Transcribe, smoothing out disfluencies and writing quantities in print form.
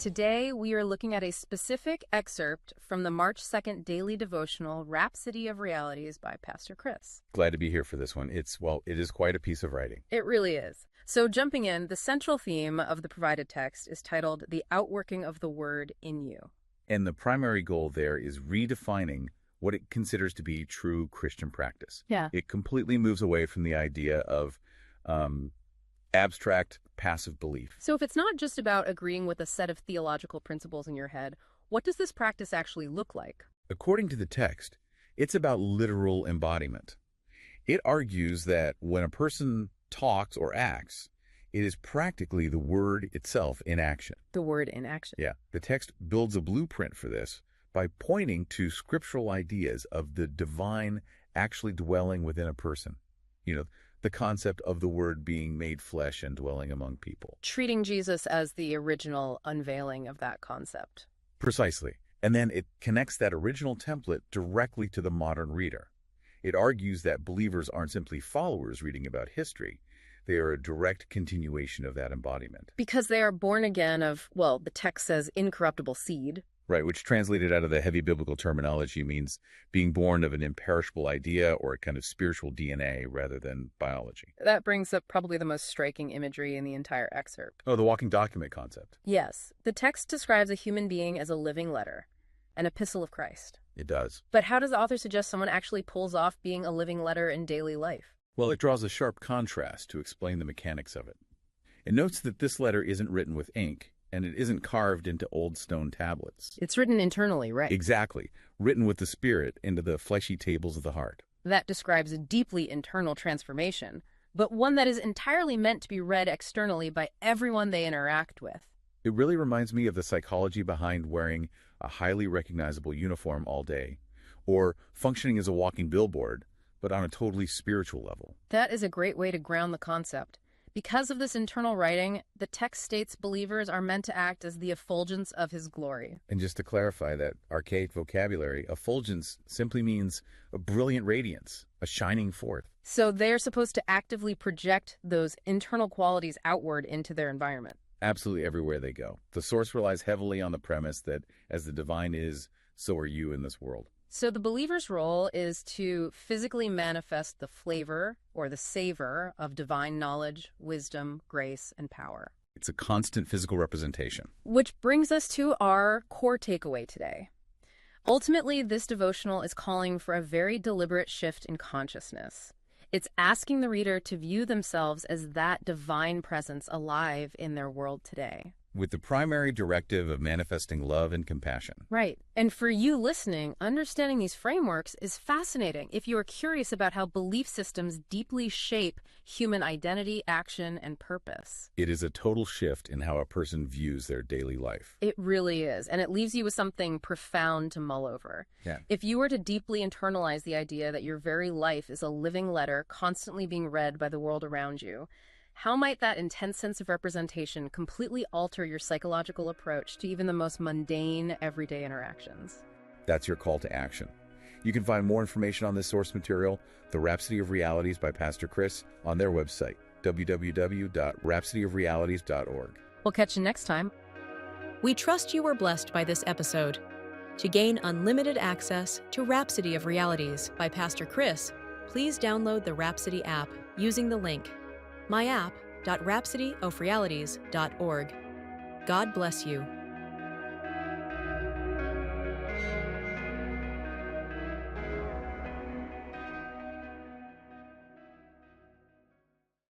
Today, we are looking at a specific excerpt from the March 2nd daily devotional, Rhapsody of Realities by Pastor Chris. Glad to be here for this one. It is quite a piece of writing. It really is. So jumping in, the central theme of the provided text is titled The Outworking of the Word in You. And the primary goal there is redefining what it considers to be true Christian practice. Yeah. It completely moves away from the idea of abstract, passive belief. So if it's not just about agreeing with a set of theological principles in your head, what does this practice actually look like? According to the text, it's about literal embodiment. It argues that when a person talks or acts, it is practically the word itself in action. The word in action. Yeah. The text builds a blueprint for this by pointing to scriptural ideas of the divine actually dwelling within a person. The concept of the Word being made flesh and dwelling among people. Treating Jesus as the original unveiling of that concept. Precisely. And then it connects that original template directly to the modern reader. It argues that believers aren't simply followers reading about history. They are a direct continuation of that embodiment. Because they are born again of, well, the text says incorruptible seed. Right, which translated out of the heavy biblical terminology means being born of an imperishable idea or a kind of spiritual DNA rather than biology. That brings up probably the most striking imagery in the entire excerpt. Oh, the walking document concept. Yes, the text describes a human being as a living letter, an epistle of Christ. It does. But how does the author suggest someone actually pulls off being a living letter in daily life? Well, it draws a sharp contrast to explain the mechanics of it. It notes that this letter isn't written with ink, and it isn't carved into old stone tablets. It's written internally, right? Exactly. Written with the Spirit into the fleshy tables of the heart. That describes a deeply internal transformation, but one that is entirely meant to be read externally by everyone they interact with. It really reminds me of the psychology behind wearing a highly recognizable uniform all day, or functioning as a walking billboard, but on a totally spiritual level. That is a great way to ground the concept. Because of this internal writing, the text states believers are meant to act as the effulgence of his glory. And just to clarify that archaic vocabulary, effulgence simply means a brilliant radiance, a shining forth. So they're supposed to actively project those internal qualities outward into their environment. Absolutely everywhere they go. The source relies heavily on the premise that as the divine is, so are you in this world. So the believer's role is to physically manifest the flavor or the savor of divine knowledge, wisdom, grace, and power. It's a constant physical representation. Which brings us to our core takeaway today. Ultimately, this devotional is calling for a very deliberate shift in consciousness. It's asking the reader to view themselves as that divine presence alive in their world today. With the primary directive of manifesting love and compassion. Right. And for you listening, understanding these frameworks is fascinating if you are curious about how belief systems deeply shape human identity, action, and purpose. It is a total shift in how a person views their daily life. It really is. And it leaves you with something profound to mull over. Yeah. If you were to deeply internalize the idea that your very life is a living letter constantly being read by the world around you, how might that intense sense of representation completely alter your psychological approach to even the most mundane, everyday interactions? That's your call to action. You can find more information on this source material, The Rhapsody of Realities by Pastor Chris, on their website, www.rhapsodyofrealities.org. We'll catch you next time. We trust you were blessed by this episode. To gain unlimited access to Rhapsody of Realities by Pastor Chris, please download the Rhapsody app using the link myapp.rhapsodyofrealities.org. God bless you.